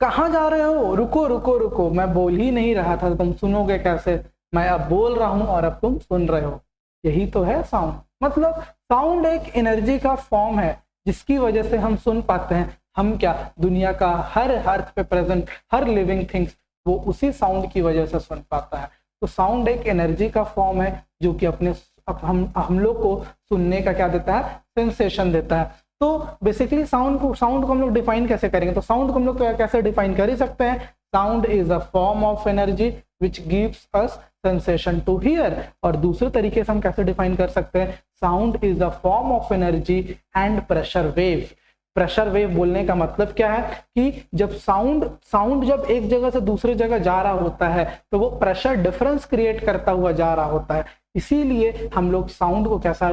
कहाँ जा रहे हो, रुको रुको रुको, मैं बोल ही नहीं रहा था, तुम सुनोगे कैसे, मैं अब बोल रहा हूं और अब तुम सुन रहे हो। यही तो है साउंड। मतलब साउंड एक एनर्जी का फॉर्म है जिसकी वजह से हम सुन पाते हैं। हम क्या, दुनिया का हर अर्थ पे प्रेजेंट हर लिविंग थिंग्स वो उसी साउंड की वजह से सुन पाता है। तो साउंड एक एनर्जी का फॉर्म है जो कि अपने हम लोग को सुनने का क्या देता है, सेंसेशन देता है। तो बेसिकली साउंड को हम लोग डिफाइन कैसे करेंगे, तो साउंड को हम लोग कैसे डिफाइन कर ही सकते हैं, sound is a form of energy which gives us sensation to hear. और दूसरे तरीके से हम कैसे डिफाइन कर सकते हैं, sound is a form of energy and pressure wave. Pressure wave बोलने का मतलब क्या है कि जब साउंड जब एक जगह से दूसरे जगह जा रहा होता है तो वो प्रेशर डिफरेंस क्रिएट करता हुआ जा रहा होता है। इसीलिए हम लोग साउंड को कैसा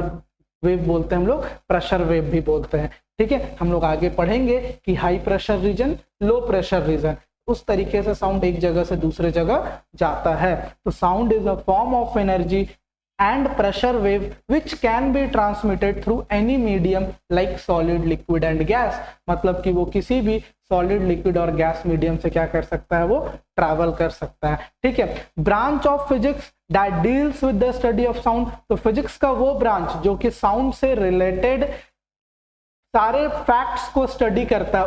वेव बोलते हैं, हम लोग प्रेशर वेव भी बोलते हैं। ठीक है, हम लोग आगे पढ़ेंगे कि high pressure region, low pressure region, उस तरीके से साउंड एक जगह से दूसरे जगह जाता है। तो sound is a form of energy and pressure wave which can be transmitted through any medium like solid, liquid and gas। मतलब कि वो किसी भी सॉलिड, लिक्विड और गैस मीडियम से क्या कर सकता है, वो ट्रैवल कर सकता है। ठीक है, branch of physics that deals with the study of sound. तो फिजिक्स का वो ब्रांच जो कि साउंड से रिलेटेड सारे फैक्ट्स को स्टडी करता है,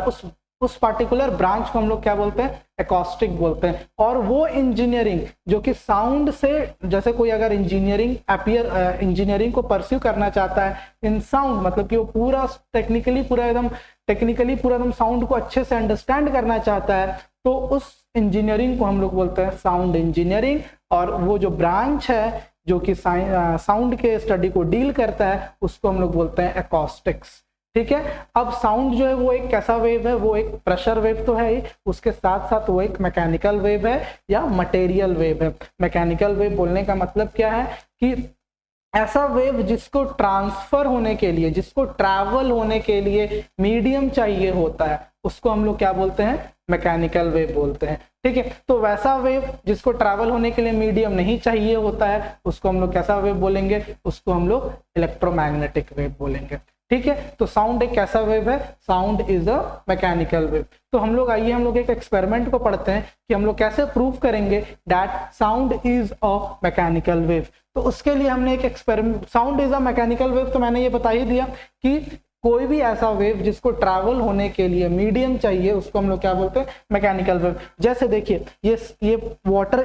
उस पार्टिकुलर ब्रांच को हम लोग क्या बोलते हैं, एकॉस्टिक बोलते हैं। और वो इंजीनियरिंग जो कि साउंड से, जैसे कोई अगर इंजीनियरिंग को परस्यू करना चाहता है इन साउंड, मतलब कि वो पूरा टेक्निकली पूरा एकदम साउंड को अच्छे से अंडरस्टैंड करना चाहता है, तो उस इंजीनियरिंग को हम लोग बोलते हैं साउंड इंजीनियरिंग। और वो जो ब्रांच है जो कि साउंड के स्टडी को डील करता है उसको हम लोग बोलते हैं एकॉस्टिक्स। ठीक है, अब साउंड जो है वो एक कैसा वेव है, वो एक प्रेशर वेव तो है ही, उसके साथ साथ वो एक मैकेनिकल वेव है या मटेरियल वेव है। मैकेनिकल वेव बोलने का मतलब क्या है कि ऐसा वेव जिसको ट्रांसफर होने के लिए, जिसको ट्रैवल होने के लिए मीडियम चाहिए होता है, उसको हम लोग क्या बोलते हैं, मैकेनिकल वेव बोलते हैं। ठीक है, तो वैसा वेव जिसको ट्रैवल होने के लिए मीडियम नहीं चाहिए होता है उसको हम लोग कैसा वेव बोलेंगे, उसको हम लोग इलेक्ट्रोमैग्नेटिक वेव बोलेंगे। ठीक है, तो साउंड एक कैसा वेव है, sound is a mechanical wave. तो हम लोग आइए हम लोग एक एक्सपेरिमेंट को पढ़ते हैं कि हम लोग कैसे प्रूव करेंगे that sound is a mechanical wave. तो उसके लिए हमने एक experiment, sound is a mechanical wave, तो मैंने ये बता ही दिया कि कोई भी ऐसा वेव जिसको ट्रैवल होने के लिए मीडियम चाहिए उसको हम लोग क्या बोलते हैं, मैकेनिकल वेव। जैसे देखिए ये वाटर,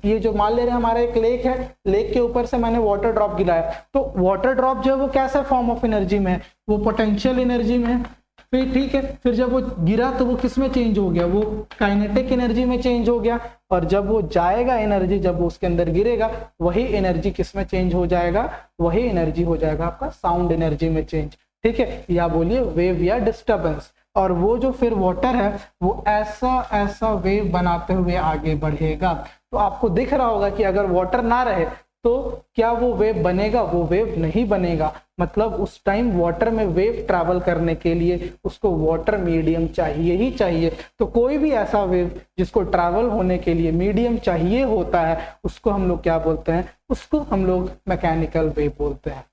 ये जो मान ले रहे हैं हमारा एक लेक है, लेक के ऊपर से मैंने वाटर ड्रॉप गिराया, तो वाटर ड्रॉप जो है वो कैसा फॉर्म ऑफ एनर्जी में है, वो पोटेंशियल एनर्जी में है। फिर ठीक है, फिर जब वो गिरा तो वो किस में चेंज हो गया, वो काइनेटिक एनर्जी में चेंज हो गया। और जब वो जाएगा एनर्जी, जब वो उसके अंदर गिरेगा, वही एनर्जी किस में चेंज हो जाएगा, वही एनर्जी हो जाएगा आपका साउंड एनर्जी में चेंज। ठीक है, या बोलिए वेव या डिस्टर्बेंस। और वो जो फिर वाटर है वो ऐसा वेव बनाते हुए आगे बढ़ेगा। तो आपको दिख रहा होगा कि अगर वाटर ना रहे तो क्या वो वेव बनेगा, वो वेव नहीं बनेगा। मतलब उस टाइम वाटर में वेव ट्रैवल करने के लिए उसको वाटर मीडियम चाहिए ही चाहिए। तो कोई भी ऐसा वेव जिसको ट्रैवल होने के लिए मीडियम चाहिए होता है उसको हम लोग क्या बोलते हैं, उसको हम लोग मैकेनिकल वेव बोलते हैं।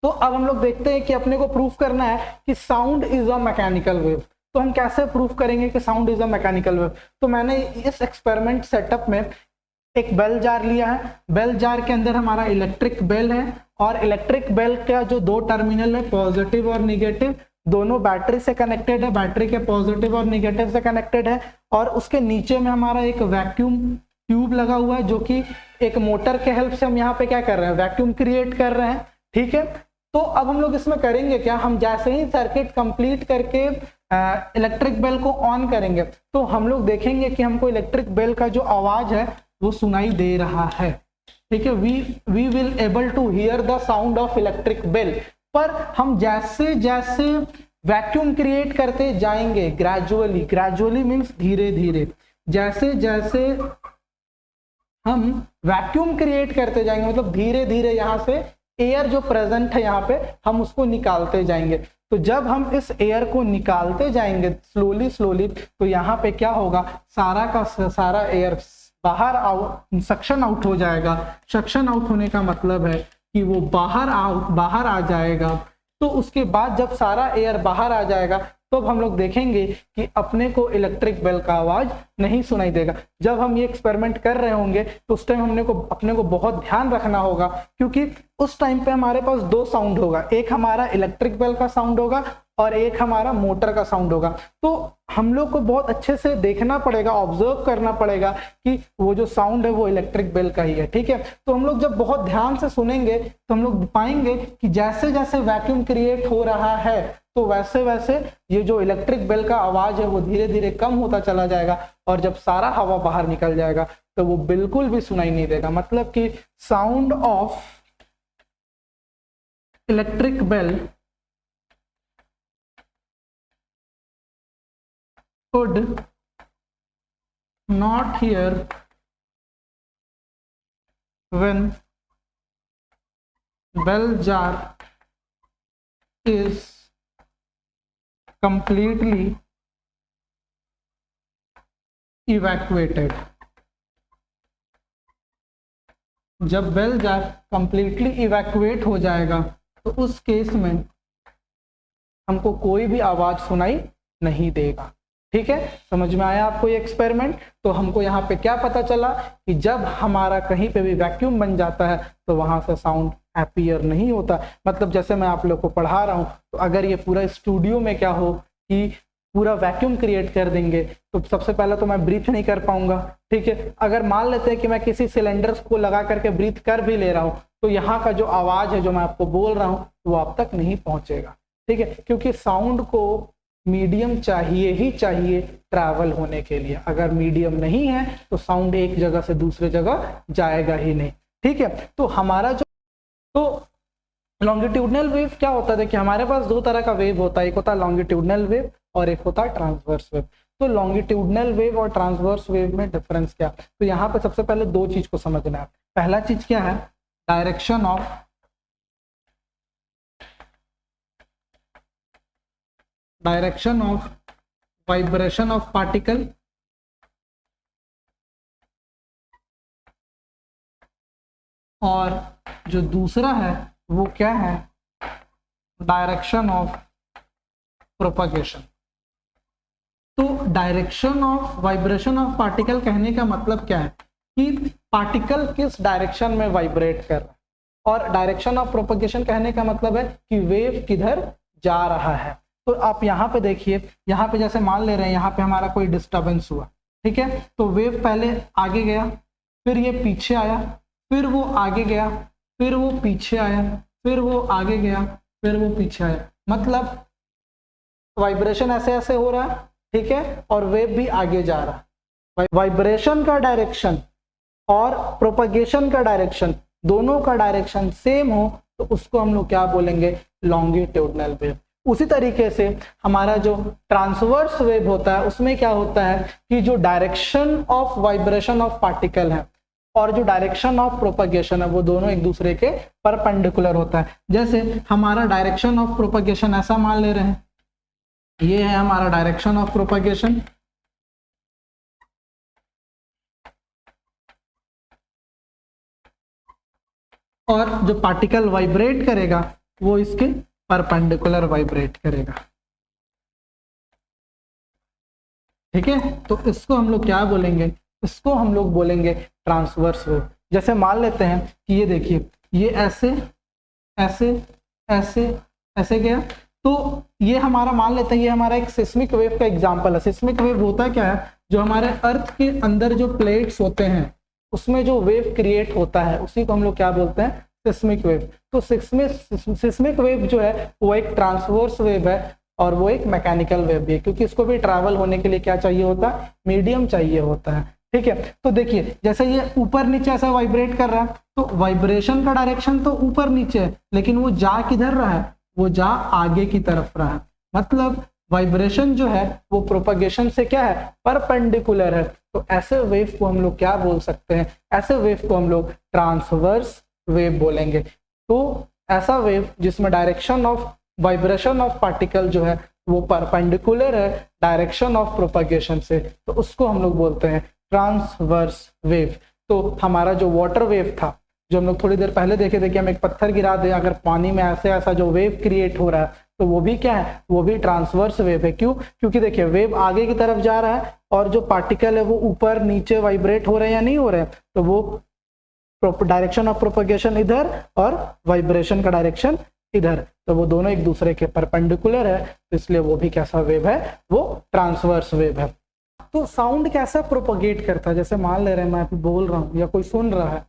तो अब हम लोग देखते हैं कि अपने को प्रूफ करना है कि sound is a mechanical wave. तो हम कैसे प्रूफ करेंगे कि sound is a mechanical wave. तो मैंने इस एक्सपेरिमेंट सेटअप में एक बेल जार लिया है, बेल जार के अंदर हमारा इलेक्ट्रिक बेल है, और इलेक्ट्रिक बेल का जो दो टर्मिनल है पॉजिटिव और निगेटिव, दोनों बैटरी से कनेक्टेड है, बैटरी के पॉजिटिव और निगेटिव से कनेक्टेड है। और उसके नीचे में हमारा एक वैक्यूम ट्यूब लगा हुआ है जो कि एक मोटर के हेल्प से हम यहाँ पे क्या कर रहे हैं, वैक्यूम क्रिएट कर रहे हैं। ठीक है, तो अब हम लोग इसमें करेंगे क्या, हम जैसे ही सर्किट कंप्लीट करके इलेक्ट्रिक बेल को ऑन करेंगे तो हम लोग देखेंगे कि हमको इलेक्ट्रिक बेल का जो आवाज है वो सुनाई दे रहा है। ठीक है, we will able to hear the sound of electric bell. पर हम जैसे जैसे वैक्यूम क्रिएट करते जाएंगे, ग्रेजुअली मीन्स धीरे धीरे, जैसे जैसे हम वैक्यूम क्रिएट करते जाएंगे, मतलब धीरे धीरे यहाँ से एयर जो प्रेजेंट है यहाँ पे हम उसको निकालते जाएंगे। तो जब हम इस एयर को निकालते जाएंगे स्लोली तो यहाँ पे क्या होगा, सारा का सारा एयर बाहर सक्शन आउट हो जाएगा। सक्शन आउट होने का मतलब है कि वो बाहर आ जाएगा। तो उसके बाद जब सारा एयर बाहर आ जाएगा तो अब हम लोग देखेंगे कि अपने को इलेक्ट्रिक बेल का आवाज नहीं सुनाई देगा। जब हम ये एक्सपेरिमेंट कर रहे होंगे तो उस टाइम अपने को बहुत ध्यान रखना होगा, क्योंकि उस टाइम पे हमारे पास दो साउंड होगा, एक हमारा इलेक्ट्रिक बेल का साउंड होगा और एक हमारा मोटर का साउंड होगा। तो हम लोग को बहुत अच्छे से देखना पड़ेगा, ऑब्जर्व करना पड़ेगा कि वो जो साउंड है वो इलेक्ट्रिक बेल का ही है, ठीक है। तो हम लोग जब बहुत ध्यान से सुनेंगे तो हम लोग पाएंगे कि जैसे जैसे वैक्यूम क्रिएट हो रहा है तो वैसे वैसे ये जो इलेक्ट्रिक बेल का आवाज है वो धीरे धीरे कम होता चला जाएगा, और जब सारा हवा बाहर निकल जाएगा तो वो बिल्कुल भी सुनाई नहीं देगा। मतलब कि sound of electric bell could not hear when bell jar is completely evacuated। जब बेल जार कंप्लीटली इवैक्यूएट हो जाएगा तो उस केस में हमको कोई भी आवाज सुनाई नहीं देगा, ठीक है। समझ में आया आपको ये एक्सपेरिमेंट? तो हमको यहाँ पे क्या पता चला कि जब हमारा कहीं पे भी वैक्यूम बन जाता है तो वहां से साउंड अपीयर नहीं होता। मतलब जैसे मैं आप लोग को पढ़ा रहा हूँ, तो अगर ये पूरा स्टूडियो में क्या हो कि पूरा वैक्यूम क्रिएट कर देंगे तो सबसे पहले तो मैं ब्रीथ नहीं कर पाऊंगा, ठीक है। अगर मान लेते हैं कि मैं किसी सिलेंडर को लगा करके ब्रीथ कर भी ले रहा हूँ तो यहाँ का जो आवाज है जो मैं आपको बोल रहा हूँ वो आप तक नहीं पहुंचेगा, ठीक है, क्योंकि साउंड को मीडियम चाहिए ही चाहिए ट्रैवल होने के लिए। अगर मीडियम नहीं है तो साउंड एक जगह से दूसरे जगह जाएगा ही नहीं, ठीक है। तो हमारा जो लॉन्गिट्यूडनल वेव क्या होता है, देखिए हमारे पास दो तरह का वेव होता है, एक होता है लॉन्गिट्यूडनल वेव और एक होता है ट्रांसवर्स वेव। तो लॉन्गिट्यूडनल वेव और ट्रांसवर्स वेव में डिफरेंस क्या? तो यहाँ पे सबसे पहले दो चीज को समझना है। पहला चीज क्या है? Direction of vibration of particle और जो दूसरा है वो क्या है? Direction of propagation. तो direction of vibration of particle कहने का मतलब क्या है कि पार्टिकल किस डायरेक्शन में वाइब्रेट कर रहा है, और डायरेक्शन ऑफ प्रोपगेशन कहने का मतलब है कि वेव किधर जा रहा है। तो आप यहाँ पे देखिए, यहाँ पे जैसे मान ले रहे हैं यहाँ पे हमारा कोई डिस्टर्बेंस हुआ, ठीक है, तो वेव पहले आगे गया, फिर ये पीछे आया, फिर वो आगे गया, फिर वो पीछे आया, फिर वो आगे गया, फिर वो पीछे आया। मतलब वाइब्रेशन ऐसे ऐसे हो रहा है, ठीक है, और वेव भी आगे जा रहा है। वाइब्रेशन का डायरेक्शन और प्रोपगेशन का डायरेक्शन, दोनों का डायरेक्शन सेम हो तो उसको हम लोग क्या बोलेंगे? Longitudinal wave. उसी तरीके से हमारा जो ट्रांसवर्स वेव होता है उसमें क्या होता है कि जो direction of vibration of particle है और जो डायरेक्शन ऑफ प्रोपगेशन है वो दोनों एक दूसरे के परपेंडिकुलर होता है। जैसे हमारा डायरेक्शन ऑफ प्रोपगेशन ऐसा मान ले रहे हैं, ये है हमारा डायरेक्शन ऑफ प्रोपगेशन, और जो पार्टिकल वाइब्रेट करेगा वो इसके परपेंडिकुलर वाइब्रेट करेगा, ठीक है। तो इसको हम लोग क्या बोलेंगे? इसको हम लोग बोलेंगे ट्रांसवर्स वेव। जैसे मान लेते हैं कि ये देखिए, ये ऐसे ऐसे ऐसे ऐसे गया, तो ये हमारा मान लेते हैं ये हमारा एक सिस्मिक वेव का एग्जांपल है। सिस्मिक वेव होता क्या है? जो हमारे अर्थ के अंदर जो प्लेट्स होते हैं उसमें जो वेव क्रिएट होता है उसी को हम लोग क्या बोलते हैं? Seismic wave. तो सिस्मिक वेव जो है वो एक ट्रांसवर्स वेव है और वो एक मैकेनिकल वेव भी है, क्योंकि इसको भी ट्रैवल होने के लिए क्या चाहिए होता है? मीडियम चाहिए होता है, ठीक है। तो देखिए जैसे ये ऊपर नीचे ऐसा वाइब्रेट कर रहा है तो वाइब्रेशन का डायरेक्शन तो ऊपर नीचे है, लेकिन वो जा किधर रहा है? वो जा आगे की तरफ रहा है। मतलब वाइब्रेशन जो है वो प्रोपगेशन से क्या है? परपेंडिकुलर है। तो ऐसे वेव को हम लोग क्या बोल सकते हैं? ऐसे वेव को हम लोग ट्रांसवर्स वेव बोलेंगे। तो ऐसा वेव जिसमें direction of vibration of particle जो है वो परपेंडिकुलर है डायरेक्शन ऑफ प्रोपगेशन से, तो उसको हम लोग बोलते हैं ट्रांसवर्स वेव। तो हमारा जो वाटर वेव था जो हम लोग थोड़ी देर पहले देखे थे कि हम एक पत्थर गिरा दे, अगर पानी में ऐसे ऐसा जो वेव क्रिएट हो रहा है तो वो भी क्या है, वो भी ट्रांसवर्स वेव है। क्यों? क्योंकि देखिए वेव आगे की तरफ जा रहा है और जो पार्टिकल है वो ऊपर नीचे वाइब्रेट हो रहे हैं या नहीं हो रहे हैं, तो वो डायरेक्शन ऑफ प्रोपगेशन इधर और वाइब्रेशन का डायरेक्शन इधर, तो वो दोनों एक दूसरे के परपेंडिकुलर है, तो इसलिए वो भी कैसा वेव है, वो ट्रांसवर्स वेव है। तो साउंड कैसा प्रोपगेट करता है, जैसे मान ले रहे हैं मैं अभी बोल रहा हूँ या कोई सुन रहा है,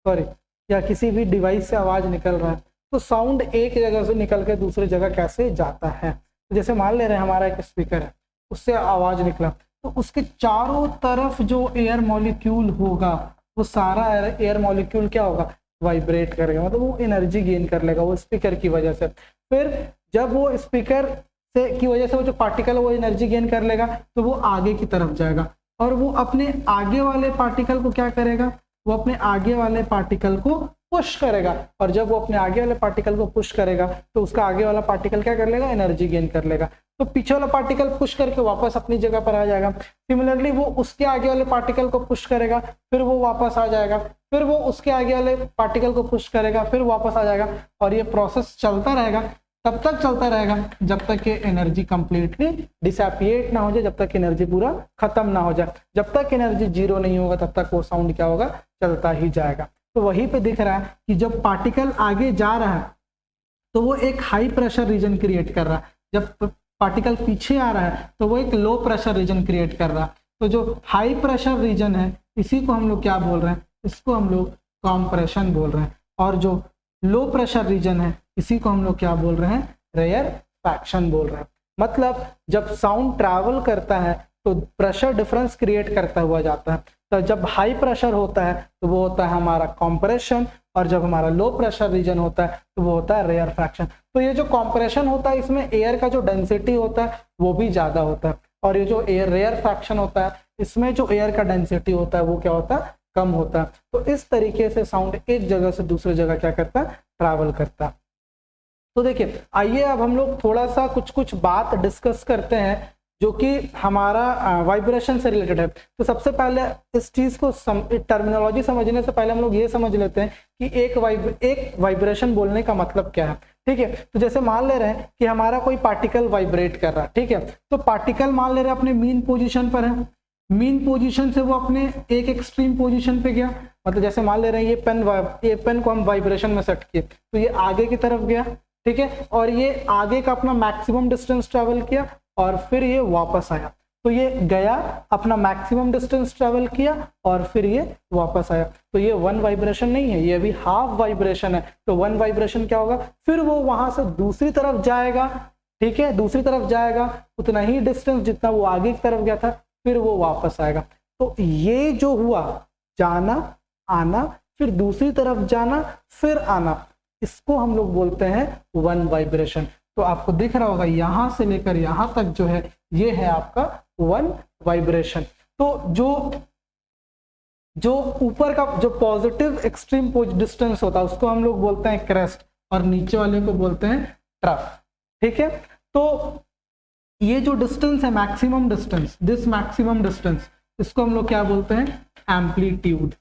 सॉरी, या किसी भी डिवाइस से आवाज निकल रहा है, तो साउंड एक जगह से निकल के दूसरी जगह कैसे जाता है। तो जैसे मान ले रहे हैं हमारा एक स्पीकर है, उससे आवाज निकला, तो उसके चारों तरफ जो एयर मॉलिक्यूल होगा वो सारा एयर मॉलिक्यूल क्या होगा, वाइब्रेट करेगा, मतलब वो एनर्जी गेन कर लेगा वो स्पीकर की वजह से। फिर जब वो स्पीकर से की वजह से वो जो पार्टिकल वो एनर्जी गेन कर लेगा, तो वो आगे की तरफ जाएगा और वो अपने आगे वाले पार्टिकल को क्या करेगा, वो अपने आगे वाले पार्टिकल को पुश करेगा, और जब वो अपने आगे वाले पार्टिकल को पुश करेगा तो उसका आगे वाला पार्टिकल क्या कर लेगा, एनर्जी गेन कर लेगा, तो पीछे वाला पार्टिकल पुश करके वापस अपनी जगह पर आ जाएगा। सिमिलरली वो उसके आगे वाले पार्टिकल को पुश करेगा, फिर वो वापस आ जाएगा, फिर वो उसके आगे वाले पार्टिकल को पुश करेगा, फिर वापस आ जाएगा, और ये प्रोसेस चलता रहेगा। तब तक चलता रहेगा जब तक ये एनर्जी कंप्लीटली डिसैपिएट ना हो जाए, जब तक एनर्जी पूरा खत्म ना हो जाए। जब तक एनर्जी जीरो नहीं होगा तब तक वो साउंड क्या होगा, चलता ही जाएगा। तो वहीं पे दिख रहा है कि जब पार्टिकल आगे जा रहा है तो वो एक हाई प्रेशर रीजन क्रिएट कर रहा है, जब पार्टिकल पीछे आ रहा है तो वो एक लो प्रेशर रीजन क्रिएट कर रहा है। तो जो हाई प्रेशर रीजन है इसी को हम लोग क्या बोल रहे हैं, इसको हम लोग कॉम्प्रेशन बोल रहे हैं, और जो लो प्रेशर रीजन है इसी को हम लोग क्या बोल रहे हैं, रेयरफैक्शन बोल रहे हैं। मतलब जब साउंड ट्रैवल करता है तो प्रेशर डिफरेंस क्रिएट करता हुआ जाता है। तो जब हाई प्रेशर होता है तो वो होता है हमारा कॉम्प्रेशन, और जब हमारा लो प्रेशर रीजन होता है तो वो होता है रेयरफैक्शन। तो ये जो कॉम्प्रेशन होता है इसमें एयर का जो डेंसिटी होता है वो भी ज्यादा होता है, और ये जो एयर रेयरफैक्शन होता है इसमें जो एयर का डेंसिटी होता है वो क्या होता है, कम होता है। तो इस तरीके से साउंड एक जगह से दूसरी जगह क्या करता है, ट्रैवल करता है। तो देखिए आइए अब हम लोग थोड़ा सा कुछ बात डिस्कस करते हैं जो कि हमारा वाइब्रेशन से रिलेटेड है। तो सबसे पहले इस चीज को टर्मिनोलॉजी समझने से पहले हम लोग ये समझ लेते हैं कि एक वाइब्रेशन बोलने का मतलब क्या है। ठीक है, तो जैसे मान ले रहे हैं कि हमारा कोई पार्टिकल वाइब्रेट कर रहा है, ठीक है, तो पार्टिकल मान ले रहे हैं अपने मीन पोजीशन पर है, मीन पोजीशन से वो अपने एक एक्सट्रीम पोजीशन पे गया, मतलब जैसे मान ले रहे हैं ये पेन को हम वाइब्रेशन में सेट किए तो ये आगे की तरफ गया, ठीक है, और ये आगे का अपना मैक्सिमम डिस्टेंस ट्रेवल किया और फिर ये वापस आया। तो ये गया, अपना मैक्सिमम डिस्टेंस ट्रेवल किया और फिर ये वापस आया। तो ये वन वाइब्रेशन नहीं है, ये अभी हाफ वाइब्रेशन है। तो वन वाइब्रेशन क्या होगा, फिर वो वहां से दूसरी तरफ जाएगा, ठीक है, दूसरी तरफ जाएगा उतना ही डिस्टेंस जितना वो आगे की तरफ गया था, फिर वो वापस आएगा। तो ये जो हुआ, जाना आना फिर दूसरी तरफ जाना फिर आना, इसको हम लोग बोलते हैं वन वाइब्रेशन। तो आपको दिख रहा होगा यहां से लेकर यहां तक जो है ये है आपका वन वाइब्रेशन। तो जो ऊपर का जो पॉजिटिव एक्सट्रीम डिस्टेंस होता है उसको हम लोग बोलते हैं क्रेस्ट, और नीचे वाले को बोलते हैं ट्रफ, ठीक है। तो ये जो डिस्टेंस है maximum distance, this maximum distance, इसको हम लोग क्या बोलते हैं, एम्पलीट्यूड,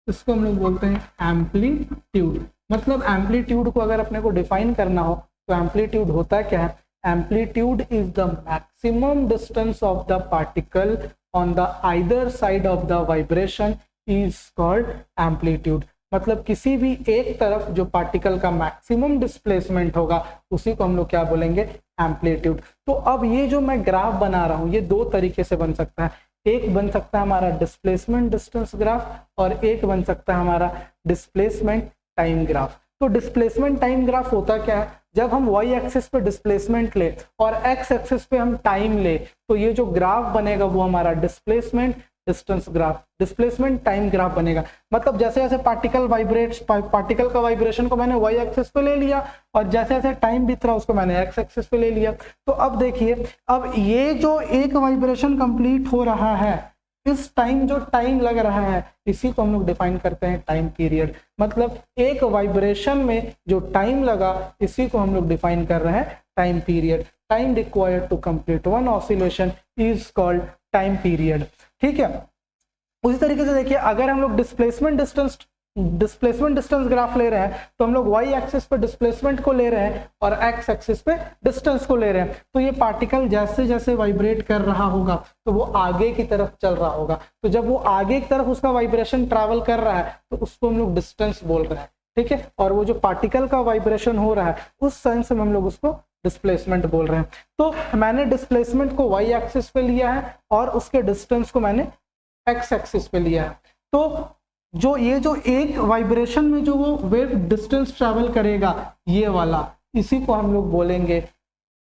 इसको हम लोग बोलते हैं एम्पलीट्यूड। मतलब एम्पलीट्यूड को अगर अपने को डिफाइन करना हो तो एम्पलीट्यूड होता क्या है, amplitude is the maximum distance of the particle on the either side of the vibration is called amplitude. मतलब किसी भी एक तरफ जो पार्टिकल का मैक्सिमम डिस्प्लेसमेंट होगा उसी को हम लोग क्या बोलेंगे, एम्पलीट्यूड। तो अब ये जो मैं ग्राफ बना रहा हूं ये दो तरीके से बन सकता है, एक बन सकता है हमारा डिस्प्लेसमेंट डिस्टेंस ग्राफ और एक बन सकता है हमारा डिस्प्लेसमेंट टाइम ग्राफ। तो डिस्प्लेसमेंट टाइम ग्राफ होता क्या है, जब हम y एक्सिस पे डिस्प्लेसमेंट ले और x एक्सिस पे हम टाइम ले तो ये जो ग्राफ बनेगा वो हमारा displacement distance graph, displacement time graph बनेगा। मतलब जैसे जैसे पार्टिकल वाइब्रेट्स, पार्टिकल का वाइब्रेशन को मैंने y एक्सिस पे ले लिया और जैसे जैसे टाइम बीत रहा उसको मैंने x एक्सिस पे ले लिया। तो अब देखिए, अब ये जो एक वाइब्रेशन कंप्लीट हो रहा है, इस टाइम जो टाइम लग रहा है इसी को हम लोग डिफाइन करते हैं टाइम पीरियड। मतलब एक वाइब्रेशन में जो टाइम लगा इसी को हम लोग डिफाइन कर रहे हैं time period. Time required to complete one oscillation is called time period, ठीक है। उसी तरीके से देखिए, अगर हम लोग displacement distance displacement distance graph ले रहे हैं तो हम लोग वाई एक्सिस पे डिस्प्लेसमेंट को ले रहे हैं और एक्स एक्सिस पे डिस्टेंस को ले रहे हैं। तो ये पार्टिकल जैसे जैसे वाइब्रेट कर रहा होगा तो वो आगे की तरफ चल रहा होगा, तो जब वो आगे की तरफ उसका वाइब्रेशन ट्रैवल कर रहा है तो उसको हम लोग डिस्टेंस बोल रहे हैं, ठीक है। और वो जो पार्टिकल का वाइब्रेशन हो रहा है उस सेंस में हम लोग उसको डिस्प्लेसमेंट बोल रहे हैं। तो मैंने डिस्प्लेसमेंट को वाई एक्सिस पे लिया है और उसके डिस्टेंस को मैंने एक्स एक्सिस पे लिया है। तो जो ये जो एक वाइब्रेशन में जो वो वेव डिस्टेंस ट्रैवल करेगा ये वाला, इसी को हम लोग बोलेंगे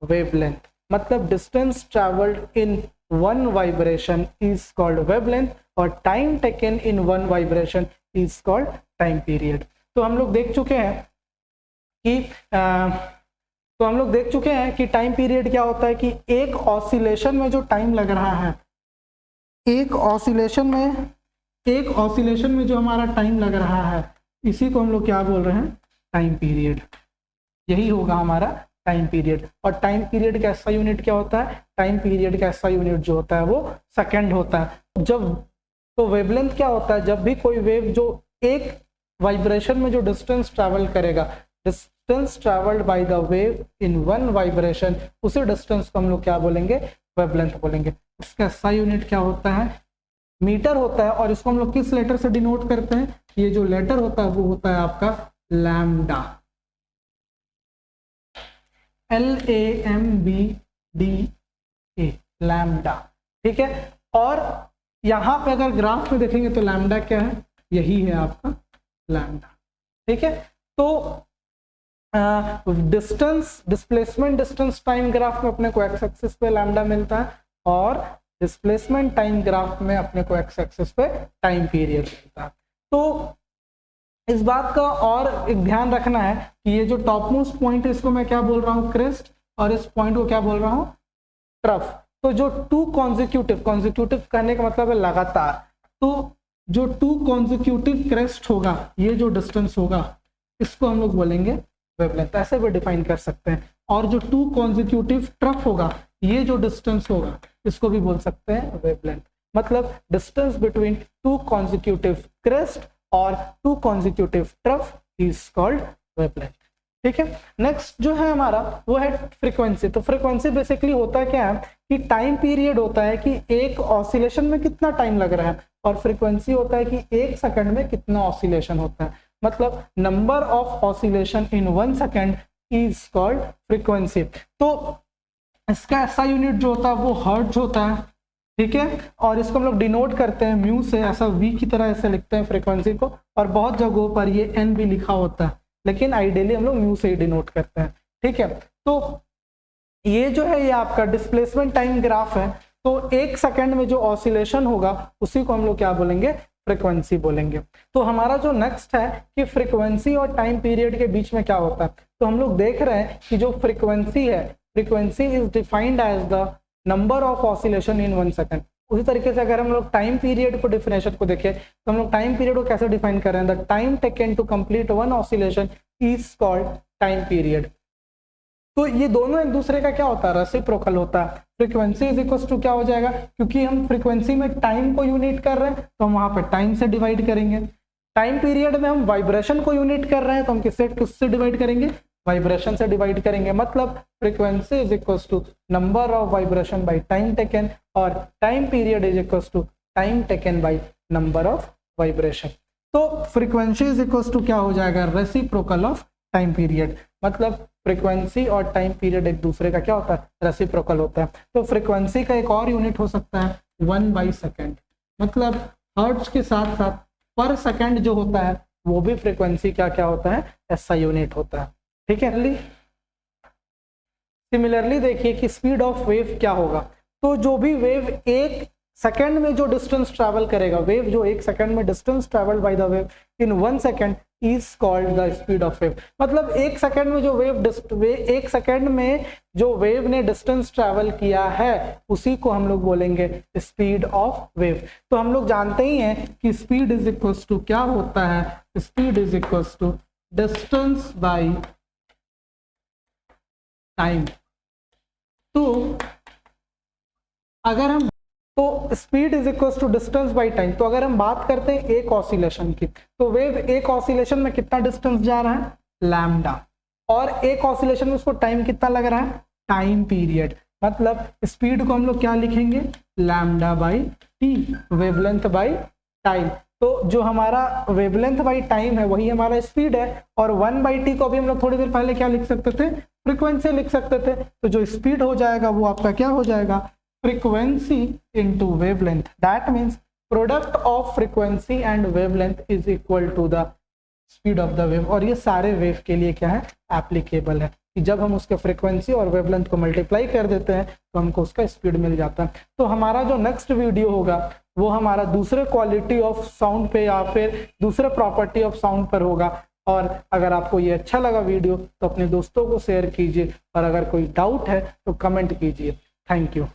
वेवलेंथ। मतलब distance travelled in one vibration is called wavelength और time taken in one vibration is called time period. तो हम लोग देख चुके हैं कि टाइम पीरियड क्या होता है कि एक ऑसिलेशन में जो टाइम लग रहा है, एक ऑसिलेशन में जो हमारा टाइम लग रहा है इसी को हम लोग क्या बोल रहे हैं, टाइम पीरियड। यही होगा हमारा टाइम पीरियड। और टाइम पीरियड का ऐसा यूनिट क्या होता है, टाइम पीरियड का ऐसा यूनिट जो होता है वो सेकंड होता है। जब तो वेवलेंथ क्या होता है, जब भी कोई वेव जो एक वाइब्रेशन में जो डिस्टेंस ट्रैवल करेगा, distance travelled by the wave in one vibration, उसी डिस्टेंस को हम लोग क्या बोलेंगे, वेवलेंथ बोलेंगे। इसका SI यूनिट क्या होता है, मीटर होता है। और इसको हम लोग किस लेटर से डिनोट करते हैं, ये जो लेटर होता है वो होता है आपका लैम्डा, LAMBDA, लैम्डा, ठीक है। और यहां पे अगर ग्राफ में देखेंगे तो लैम्डा क्या है, यही है आपका लैम्डा, ठीक है। तो डिस्प्लेसमेंट डिस्टेंस टाइम ग्राफ में अपने को एक्स एक्सिस पे लैम्डा मिलता है और डिस्प्लेसमेंट टाइम ग्राफ में अपने को एक्स एक्सिस पे टाइम पीरियड मिलता है। तो इस बात का और एक ध्यान रखना है कि ये जो टॉप मोस्ट पॉइंट है इसको मैं क्या बोल रहा हूँ, क्रेस्ट, और इस पॉइंट को क्या बोल रहा हूँ, ट्रफ। तो जो टू कॉन्जिक्यूटिव कहने का मतलब है लगातार, तो जो टू कॉन्जिक्यूटिव क्रेस्ट होगा, ये जो डिस्टेंस होगा इसको हम लोग बोलेंगे वेवलेंथ, ऐसे भी डिफाइन कर सकते हैं। और जो टू कॉन्जिक्यूटिव ट्रफ होगा, ये जो डिस्टेंस होगा इसको भी बोल सकते हैं वेवलेंथ। मतलब distance between two consecutive crest और two consecutive trough is called wavelength, ठीक है। नेक्स्ट जो है हमारा वो है फ्रीक्वेंसी। तो फ्रीक्वेंसी बेसिकली होता क्या है कि टाइम पीरियड होता है कि एक ऑसिलेशन में कितना टाइम लग रहा है, और फ्रीक्वेंसी होता है कि एक सेकंड में कितना ऑसिलेशन होता है। मतलब number of oscillation in 1 second is called frequency. तो इसका ऐसा यूनिट जो होता है वो हर्ट्ज होता है, ठीक है। और इसको हम लोग डिनोट करते हैं म्यू से, ऐसा वी की तरह ऐसे लिखते हैं फ्रीक्वेंसी को, और बहुत जगहों पर ये एन भी लिखा होता है, लेकिन आइडियली हम लोग म्यू से ही डिनोट करते हैं, ठीक है। तो ये जो है ये आपका डिस्प्लेसमेंट टाइम ग्राफ है। तो एक सेकंड में जो ऑसिलेशन होगा उसी को हम लोग क्या बोलेंगे, फ्रीक्वेंसी बोलेंगे। तो हमारा जो नेक्स्ट है कि फ्रीक्वेंसी और टाइम पीरियड के बीच में क्या होता है, तो हम लोग देख रहे हैं कि जो फ्रीक्वेंसी है, frequency is defined as the number of oscillation in 1 second. उसी तरीके से अगर हम लोग टाइम पीरियड को डिफिनेशन को देखें तो हम लोग टाइम पीरियड को कैसे डिफाइन कर रहे हैं, the time taken to complete one oscillation is called time period. तो ये दोनों एक दूसरे का क्या होता है, रेसिप्रोकल होता है। फ्रीक्वेंसी इज इक्वल टू क्या हो जाएगा, क्योंकि हम फ्रीक्वेंसी में टाइम को यूनिट कर रहे हैं तो हम वहां पर टाइम से डिवाइड करेंगे। टाइम पीरियड में हम वाइब्रेशन को यूनिट कर रहे हैं तो हम किससे डिवाइड करेंगे, वाइब्रेशन से डिवाइड करेंगे। मतलब frequency is equal to number of vibration by time taken, और time period is equal to time taken by number of vibration. तो फ्रीक्वेंसी इज इक्वल टू क्या हो जाएगा, रेसिप्रोकल ऑफ टाइम पीरियड। मतलब frequency और time period एक दूसरे का क्या होता है, रेसिप्रोकल होता है। तो फ्रीक्वेंसी का एक और यूनिट हो सकता है 1/सेकंड। मतलब हर्ट्ज के साथ साथ पर सेकंड जो होता है वो भी फ्रीक्वेंसी क्या क्या होता है, ऐसा यूनिट होता है, ठीक है। सिमिलरली देखिए कि स्पीड ऑफ वेव क्या होगा। तो जो भी वेव एक सेकंड में जो डिस्टेंस ट्रैवल करेगा, वेव जो एक सेकंड में distance travel by the wave in 1 second is called the speed of wave. मतलब एक सेकंड में जो एक सेकंड में जो वेव ने डिस्टेंस ट्रैवल किया है उसी को हम लोग बोलेंगे स्पीड ऑफ वेव। तो हम लोग जानते ही हैं कि स्पीड इज इक्वल टू क्या होता है, speed is equal to distance by time. तो तो speed is equal to distance by time. तो अगर हम बात करते हैं एक ऑसिलेशन की, तो वेव एक ऑसिलेशन में कितना डिस्टेंस जा रहा है, लैम्डा, और एक ऑसिलेशन में उसको टाइम कितना लग रहा है, टाइम पीरियड। मतलब स्पीड को हम लोग क्या लिखेंगे, lambda by T, wavelength by time. तो जो हमारा वेवलेंथ बाई टाइम है वही हमारा स्पीड है, और 1/t को भी हम लोग थोड़ी देर पहले क्या लिख सकते थे, फ्रीक्वेंसी लिख सकते थे। तो जो स्पीड हो जाएगा वो आपका क्या हो जाएगा, frequency into wavelength. That means product of frequency and wavelength is equal to the speed of the wave. और ये सारे वेव के लिए क्या है, एप्लीकेबल है कि जब हम उसके फ्रीक्वेंसी और वेवलेंथ को मल्टीप्लाई कर देते हैं तो हमको उसका स्पीड मिल जाता है। तो हमारा जो नेक्स्ट वीडियो होगा वो हमारा दूसरे क्वालिटी ऑफ साउंड पे या फिर दूसरे प्रॉपर्टी ऑफ साउंड पर होगा। और अगर आपको ये अच्छा लगा वीडियो तो अपने दोस्तों को शेयर कीजिए, और अगर कोई डाउट है तो कमेंट कीजिए। Thank you.